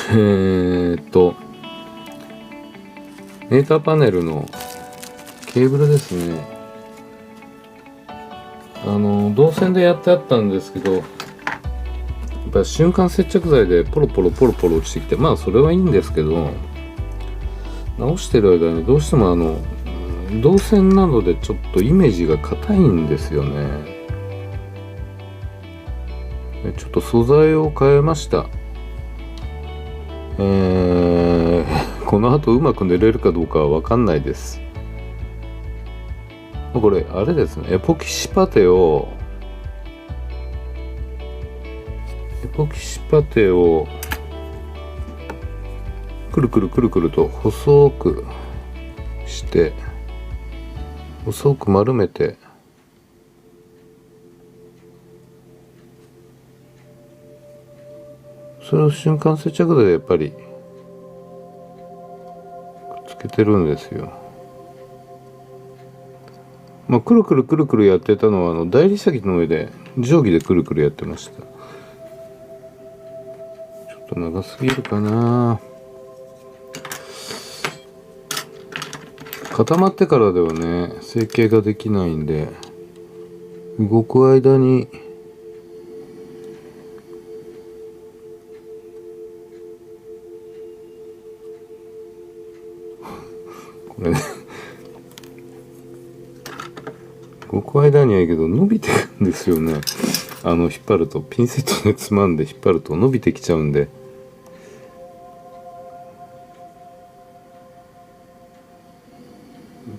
メーターパネルのケーブルですね。銅線でやってあったんですけど、やっぱり瞬間接着剤でポロポロポロポロ落ちてきて、まあそれはいいんですけど、直してる間にどうしても銅線などでちょっとイメージが硬いんですよね。ちょっと素材を変えました。この後うまく塗れるかどうかは分かんないです。これあれですね、エポキシパテをくるくるくるくると細くして細く丸めて、それを瞬間接着剤でやっぱりくっつけてるんですよ。まあくるくるくるくるやってたのは大理石の上で定規でくるくるやってました。ちょっと長すぎるかな。固まってからではね成形ができないんで、動く間にこれね動く間にはいいけど伸びてくんですよね。引っ張るとピンセットでつまんで引っ張ると伸びてきちゃうんで、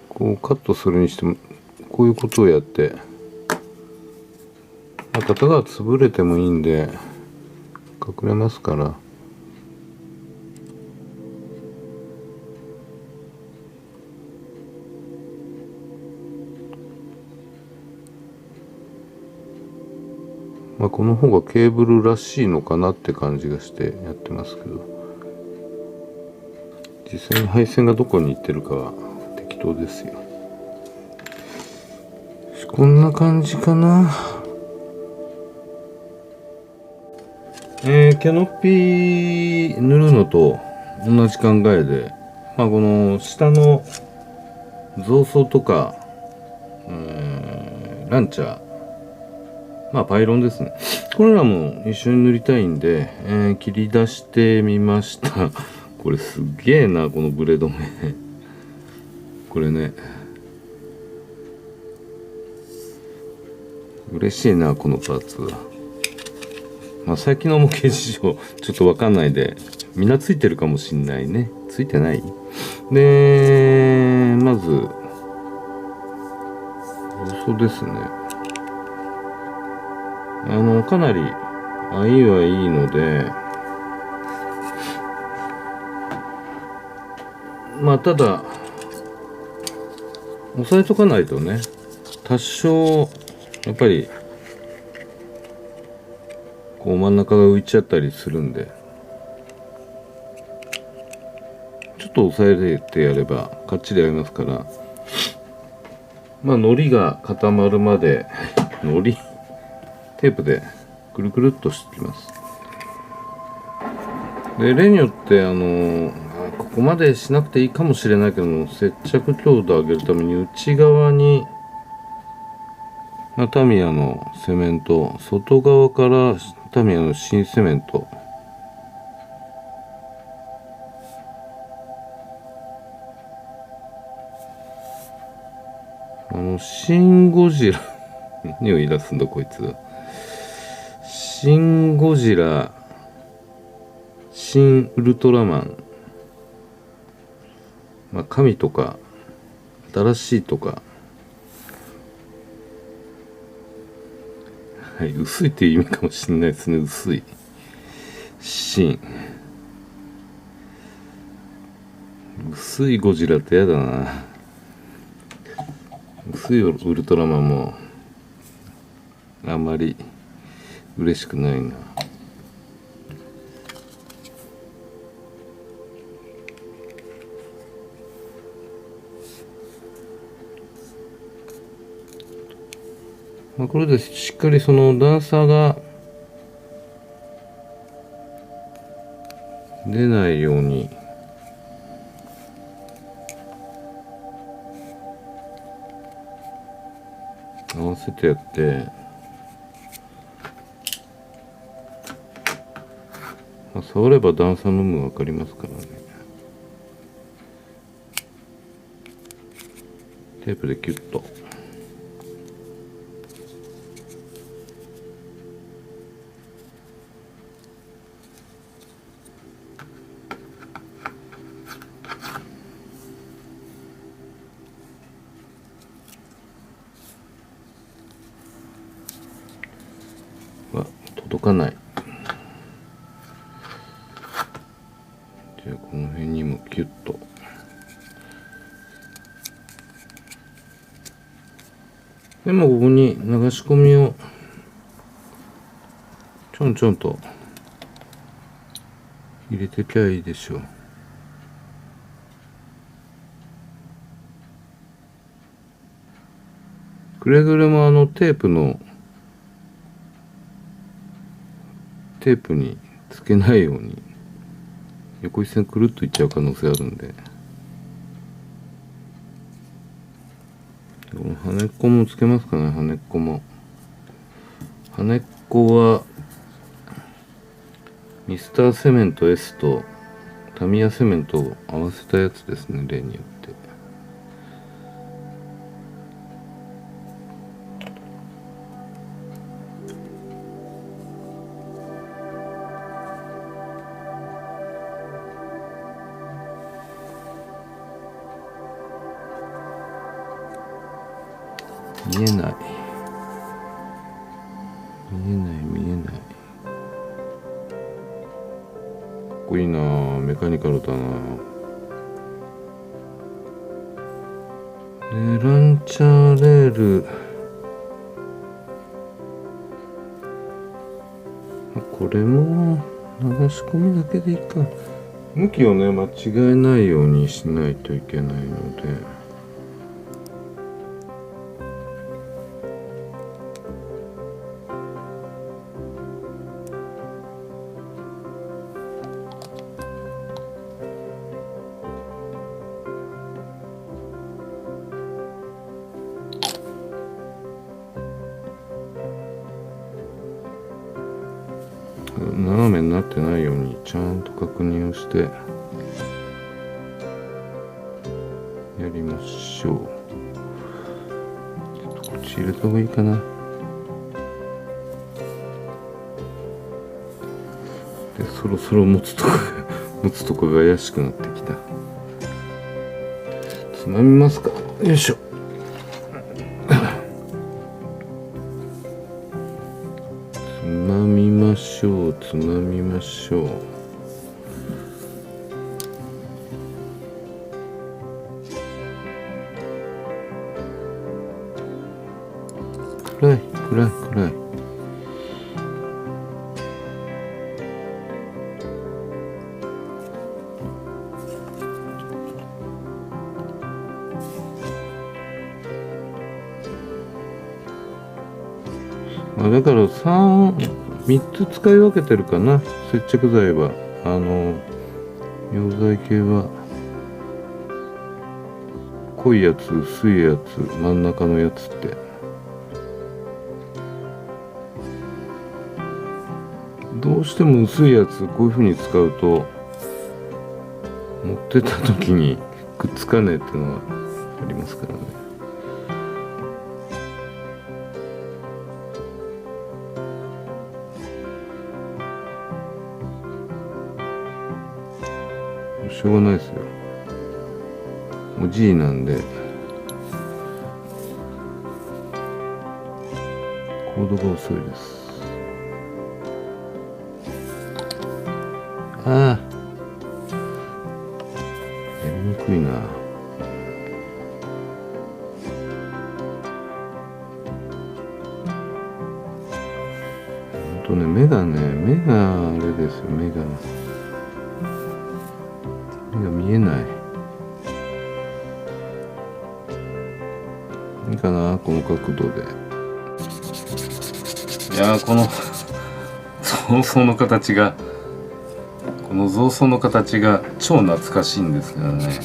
こうカットするにしてもこういうことをやって、型が潰れてもいいんで隠れますから。まあこの方がケーブルらしいのかなって感じがしてやってますけど、実際に配線がどこに行ってるかは適当ですよ。こんな感じかな。キャノピー塗るのと同じ考えで、まあこの下の造層とか、ランチャー、まあパイロンですね。これらも一緒に塗りたいんで、切り出してみました。これすっげえな、このブレード目。これね、嬉しいな、このパーツ。まあ最近の模型事情ちょっとわかんないで、みんなついてるかもしんないね。ついてないで、まずそうですね、かなり合いはいいので、まあただ押さえとかないとね、多少やっぱりこう真ん中が浮いちゃったりするんで、ちょっと押さえてやればかっちり合いますから、まあ糊が固まるまで糊テープでくるくるっとしてきます。で例によってここまでしなくていいかもしれないけども、接着強度を上げるために内側にタミヤのセメント、外側からタミヤの新セメント、シン・ゴジラ何を言い出すんだこいつ。シン・ゴジラ、シン・ウルトラマン、まあ、神とか新しいとか、はい、薄いっていう意味かもしれないですね。薄いシン、薄いゴジラってやだな。薄いウルトラマンもあんまり嬉しくないな。まあ、これでしっかりその段差が出ないように合わせてやって、触れば段差の有無分かりますからね。テープでキュッと。届かない。じゃあこの辺にもキュッと。でもここに流し込みをちょんちょんと入れてきゃいいでしょう。くれぐれもテープにつけないように、横一線くるっといっちゃう可能性あるんで、この羽根っこもつけますかね。羽根っこはミスターセメント S とタミヤセメントを合わせたやつですね、例によって。見えない。かっこいいなぁ。メカニカルだなぁ。で、ランチャーレール。これも流し込みだけでいいか。向きをね、間違えないようにしないといけないので。斜めになってないようにちゃんと確認をしてやりましょう。ちょっとこっち入れた方がいいかな。で、そろそろ持つとこが怪しくなってきた。つまみますか。よいしょ。つまみましょう。暗い。だから3つ使い分けてるかな。接着剤は溶剤系は濃いやつ、薄いやつ、真ん中のやつって。どうしても薄いやつこういう風に使うと持ってった時にくっつかねえっていうのがありますからね。しょうがないですよ。おじいなんでコードが遅いです。やりにくいな。ほんとね、目があれですよ。目が見えない。いいかな、この角度で。いやー、この層の形がこの造装の形が超懐かしいんですけどね。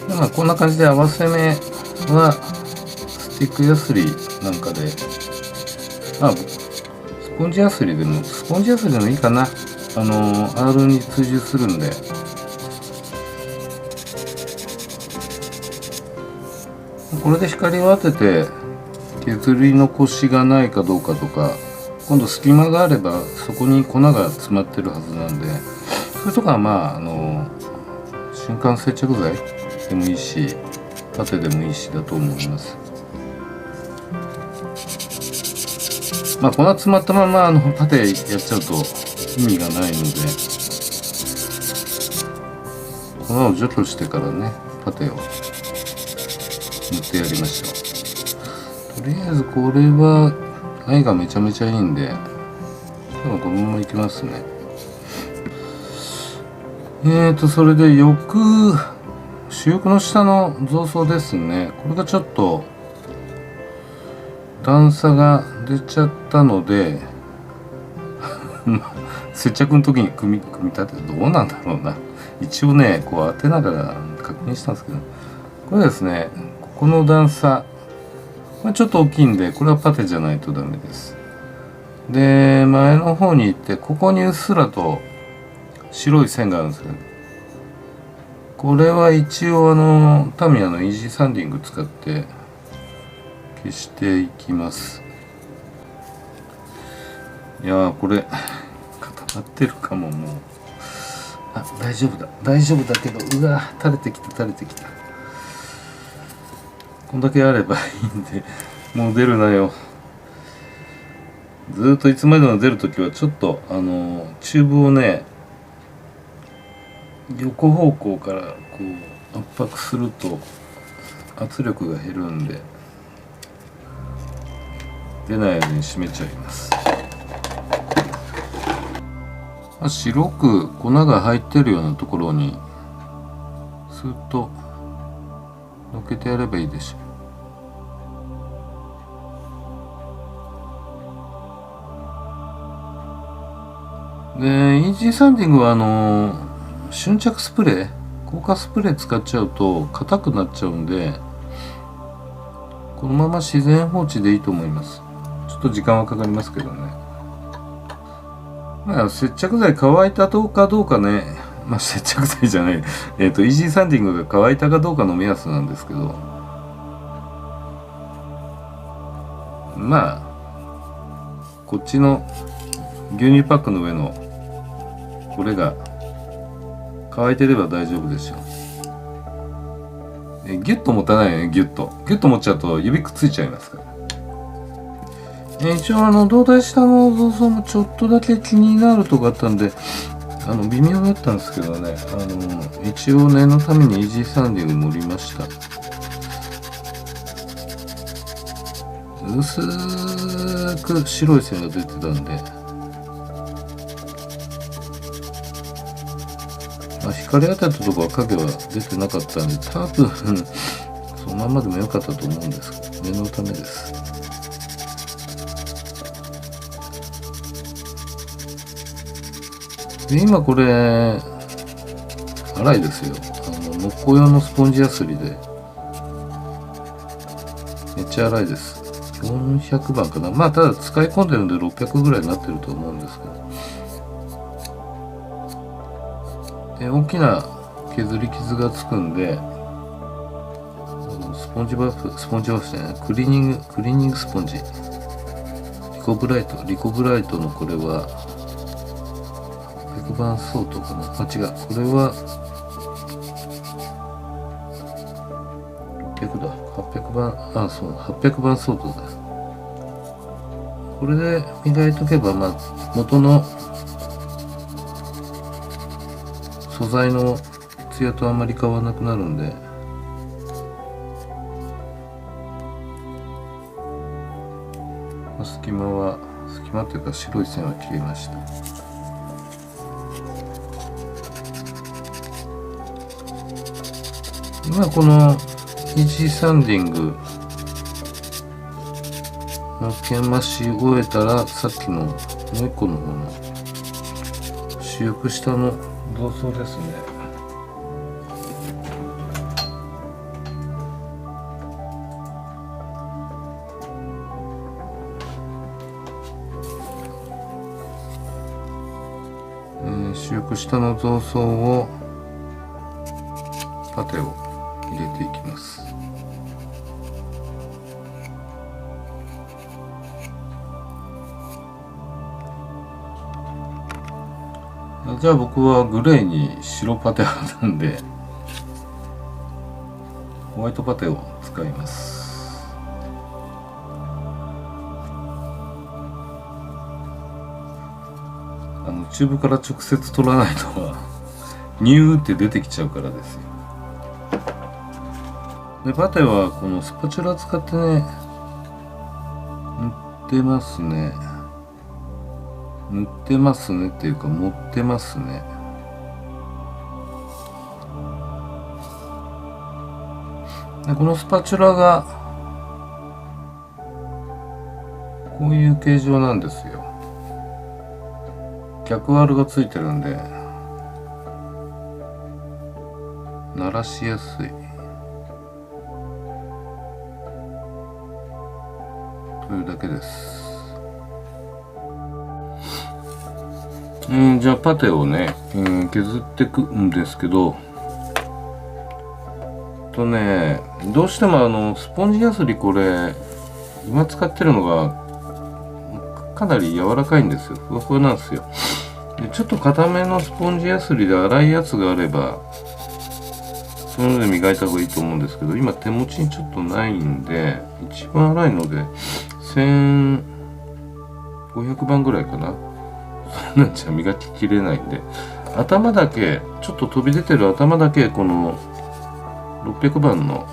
まあこんな感じで合わせ目はスティックヤスリなんかで、まあスポンジヤスリでもいいかな。R に追従するんで。これで光を当てて削り残しがないかどうかとか、今度隙間があればそこに粉が詰まってるはずなんで、それとかはまあ瞬間接着剤でもいいし、パテでもいいしだと思います。まあ粉詰まったままパテやっちゃうと意味がないので、粉を除去してからねパテを塗ってやりましょう。とりあえずこれは愛がめちゃめちゃいいんで、多分このままいきますね。それで主翼の下の造装ですね。これがちょっと段差が出ちゃったので接着の時に組み立ててどうなんだろうな。一応ねこう当てながら確認したんですけど、これですね、ここの段差、ちょっと大きいんで、これはパテじゃないとダメです。で、前の方に行って、ここにうっすらと白い線があるんですけど、これは一応タミヤのイージーサンディング使って消していきます。いやー、これ固まってるかも。もう大丈夫だけど、うわ垂れてきた。こんだけあればいいんで、もう出るなよ。ずーっといつまでも出るときはちょっとチューブをね横方向からこう圧迫すると圧力が減るんで、出ないように締めちゃいます。白く粉が入ってるようなところにスーッとのっけてやればいいでしょう。でイージーサンディングは瞬着スプレー、硬化スプレー使っちゃうと硬くなっちゃうんで、このまま自然放置でいいと思います。ちょっと時間はかかりますけどね。接着剤乾いたかどうかね、接着剤じゃないイージーサンディングが乾いたかどうかの目安なんですけど、こっちの牛乳パックの上のこれが乾いてれば大丈夫でしょう。ギュッと持たないよね。ギュッと持っちゃうと指くっついちゃいますから。一応胴体下の造装もちょっとだけ気になるとこあったんで微妙だったんですけどね、一応念のためにイージーサンディング盛りました。薄く白い線が出てたんで、光当たったとこは影は出てなかったんで、多分そのままでも良かったと思うんですけど、念のためです。で今これ粗いですよ。木工用のスポンジヤスリでめっちゃ粗いです。400番かな。ただ使い込んでるんで600ぐらいになってると思うんですけど、で大きな削り傷がつくんで、スポンジバーフじゃない、クリーニングスポンジ、リコブライトのこれは800番相当かな。違う、これは600だ。800番、800番相当だ。これで磨いとけば、元の素材のツヤとあんまり変わらなくなるんで、隙間というか白い線は消えました。今このイージーサンディング研磨し終えたら、さっきのもう一個の方の主翼下の銅装ですね。主翼下の造装をパテを入れていきます。じゃあ僕はグレーに白パテ派なんでホワイトパテを使います。チューブから直接取らないとニューって出てきちゃうからですよ。でパテはこのスパチュラ使ってね塗ってますね。塗ってますねっていうか持ってますね。でこのスパチュラがこういう形状なんですよ。逆ワールがついてるんで鳴らしやすいというだけです。じゃあパテをね、削っていくんですけどどうしてもスポンジヤスリこれ今使ってるのがかなり柔らかいんですよ。ふわふわなんですよ。でちょっと硬めのスポンジヤスリで粗いやつがあればそういうので磨いた方がいいと思うんですけど、今手持ちにちょっとないんで一番粗いので1500番ぐらいかな。そんなんじゃ磨ききれないんで頭だけちょっと飛び出てる頭だけこの600番の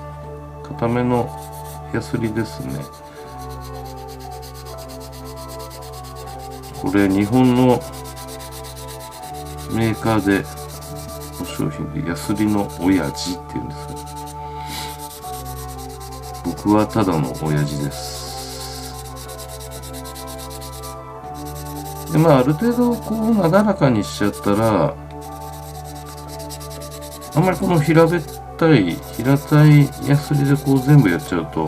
硬めのヤスリですね。これ日本のメーカーでの商品でヤスリの親父っていうんですよ。僕はただの親父です。である程度こうなだらかにしちゃったらあんまりこの平たいヤスリでこう全部やっちゃうと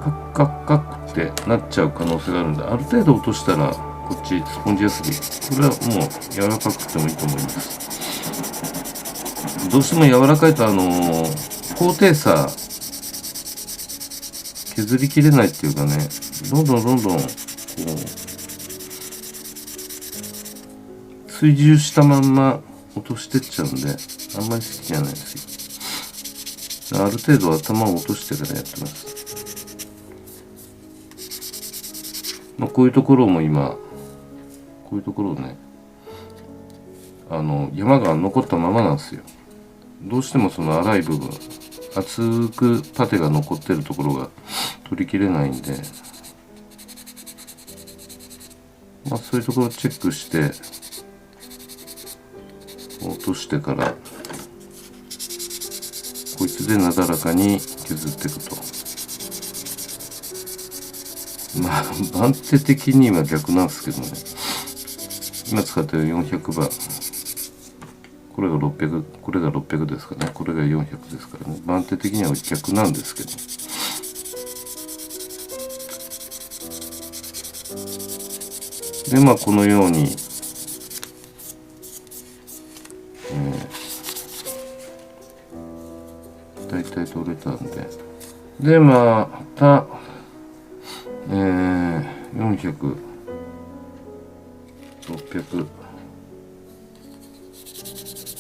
カッカッカッってなっちゃう可能性があるんで、ある程度落としたらこっちスポンジヤスリこれはもう柔らかくてもいいと思います。どうしても柔らかいと高低差削りきれないっていうかね、どんどんこう追従したまんま落としてっちゃうんであんまり好きじゃないですよ。ある程度頭を落としてからやってます。こういうところも今こういうところをね山が残ったままなんですよ。どうしてもその粗い部分厚くパテが残ってるところが取りきれないんで、そういうところをチェックして落としてからこいつでなだらかに削っていくと。番手的には逆なんですけどね。今使ってる400番これが600ですかね。これが400ですからね。番手的には逆なんですけど。でこのように、大体取れたんで。でまた400、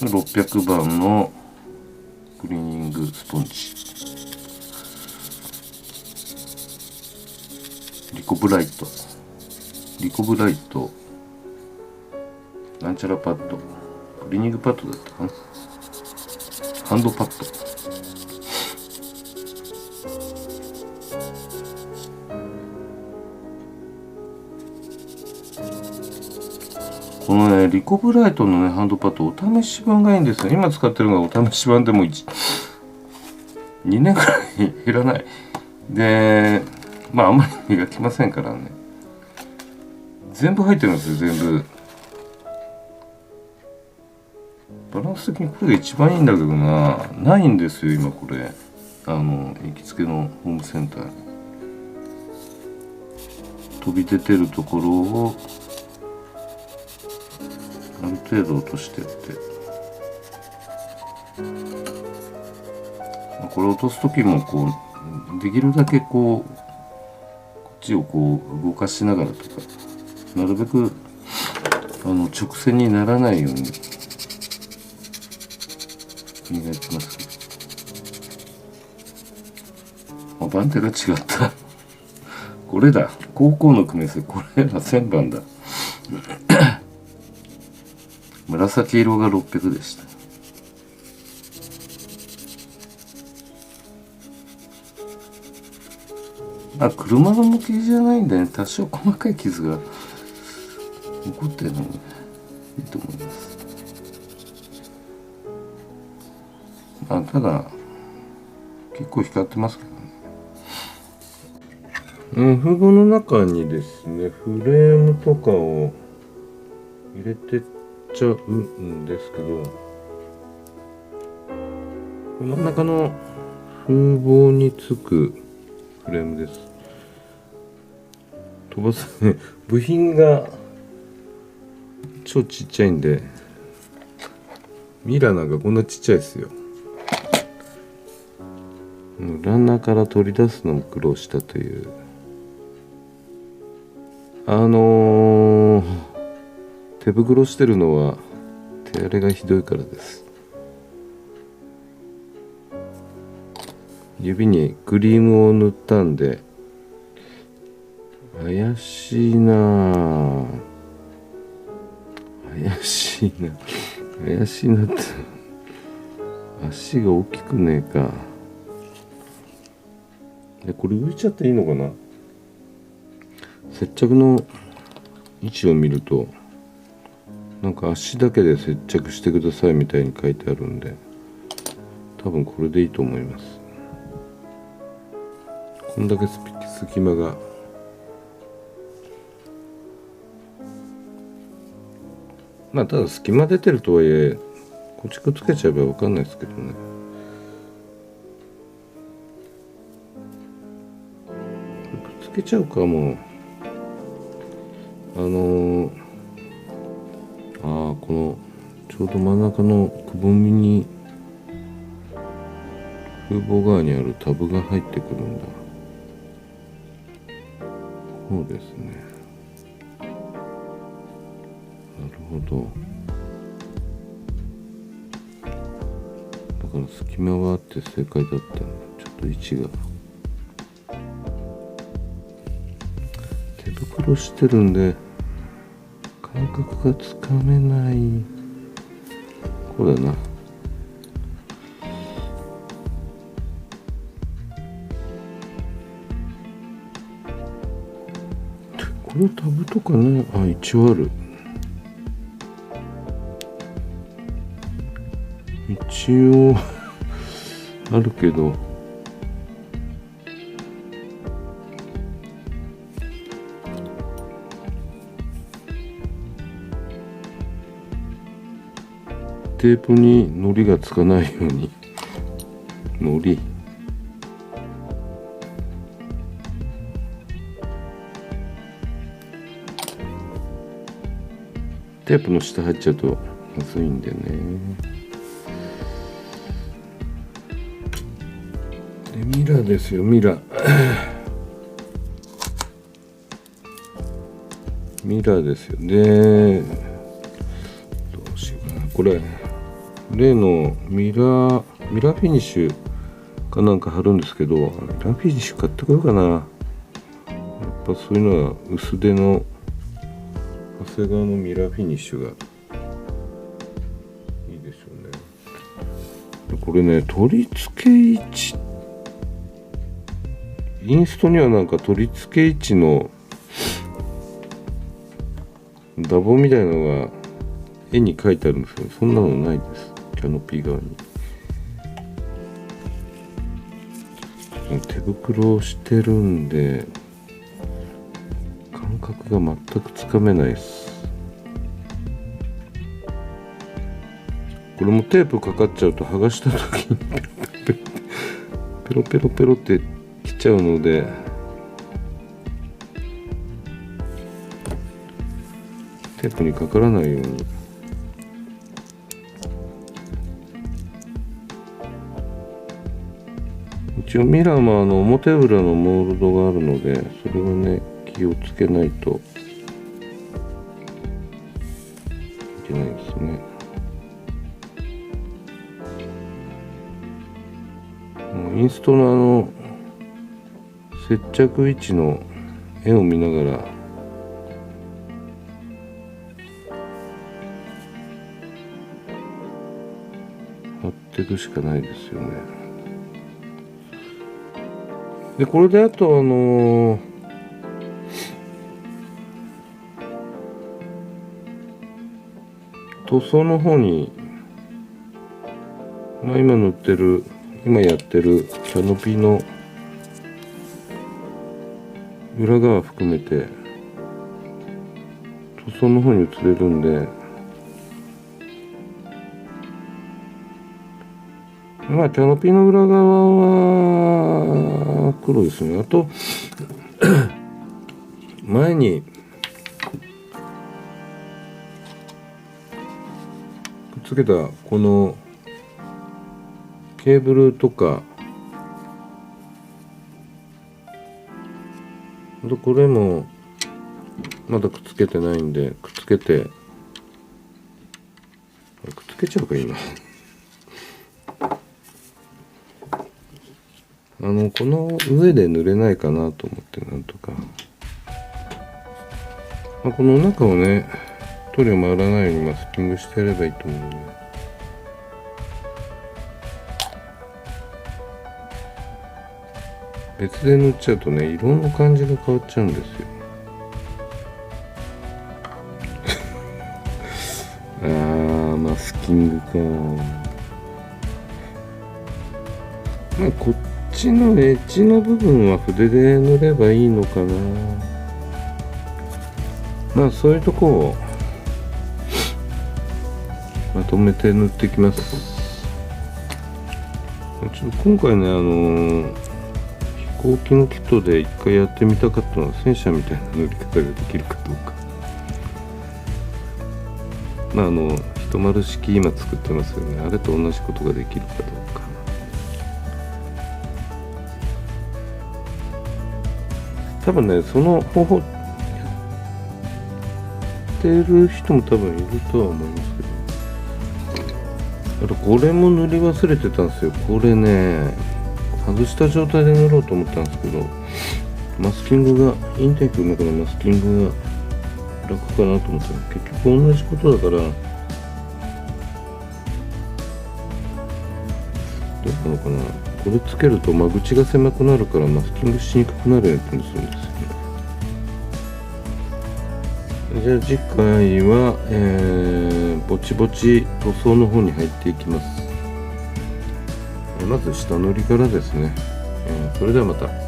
600番のクリーニングスポンジリコブライトなんちゃらパッドクリーニングパッドだったかな、ハンドパッドこのねリコブライトのねハンドパッドお試し版がいいんですよ。今使ってるのがお試し版でも2年くらい減らないで、まああんまり磨きませんからね。全部入ってるんですよ、全部。バランス的にこれが一番いいんだけどな。ないんですよ今これ。行きつけのホームセンターに飛び出てるところをある程度落としてって、これ落とす時もこうできるだけこっちをこう動かしながらとか、なるべく直線にならないように磨きますけど。番手が違った。これだ、高校の組み合わせ、これが1000番だ。紫色が600でした。車の模型じゃないんだね。多少細かい傷が残ってるのにいいと思います。ただ結構光ってますけどね。フードの中にですね、フレームとかを入れてっちゃうんですけど、真ん中の風防につくフレームです。飛ばすね、部品が超ちっちゃいんで、ミラーなんかこんなちっちゃいですよ。ランナーから取り出すのも苦労したという。手袋してるのは手荒れがひどいからです。指にクリームを塗ったんで怪しいなって足が大きくねえか。これ浮いちゃっていいのかな。接着の位置を見るとなんか足だけで接着してくださいみたいに書いてあるんで、多分これでいいと思います。こんだけ隙間がただ隙間出てるとはいえこっちくっつけちゃえば分かんないですけどね。くっつけちゃうかも。このちょうど真ん中のくぼみに風防側にあるタブが入ってくるんだ。そうですね。なるほど。だから隙間はあって正解だったんだ。ちょっと位置が手袋してるんで感覚がつかめない。こうだな。このタブとかね、一応ある。一応あるけどテープに糊がつかないように糊テープの下入っちゃうとまずいんでね。でミラーですよ、ミラーミラーですよ。でどうしようかな。これ例のミラーフィニッシュかなんか貼るんですけど、ミラーフィニッシュ買ってこようかな。やっぱそういうのは薄手の長谷川のミラーフィニッシュがいいでしょうね。これね、取り付け位置、インストにはなんか取り付け位置のダボみたいなのが絵に描いてあるんですけど、そんなのないです。キャノピー側に手袋をしてるんで感覚が全くつかめないです。これもテープかかっちゃうと剥がした時にペロペロペロってきちゃうので、テープにかからないように一応ミラーも表裏のモールドがあるので、それはね気をつけないといけないですね。インストの接着位置の絵を見ながら貼っていくしかないですよね。でこれであと塗装の方に、今やってるキャノピーの裏側含めて塗装の方に移れるんで、キャノピーの裏側は黒ですね。あと前にくっつけたこのケーブルとか、これもまだくっつけてないんで、くっつけちゃうか今この上で塗れないかなと思って、なんとか、この中をね塗料回らないようにマスキングしてやればいいと思うので、別で塗っちゃうとね色の感じが変わっちゃうんですよマスキングか。こっちのエッジの部分は筆で塗ればいいのかな。そういうとこをまとめて塗っていきます。ちょっと今回ね飛行機のキットで一回やってみたかったのは戦車みたいな塗り方ができるかどうか。一丸式今作ってますよね。あれと同じことができるかどうか。多分ねその方法やってる人も多分いるとは思いますけど、あとこれも塗り忘れてたんですよ。これね外した状態で塗ろうと思ったんですけど、マスキングがインテークの中のマスキングが楽かなと思ったら結局同じことだから、どうなのかな。これつけると間口が狭くなるからマスキングしにくくなるような気もするんですよね。じゃあ次回は、ぼちぼち塗装の方に入っていきます。まず下塗りからですね。それではまた。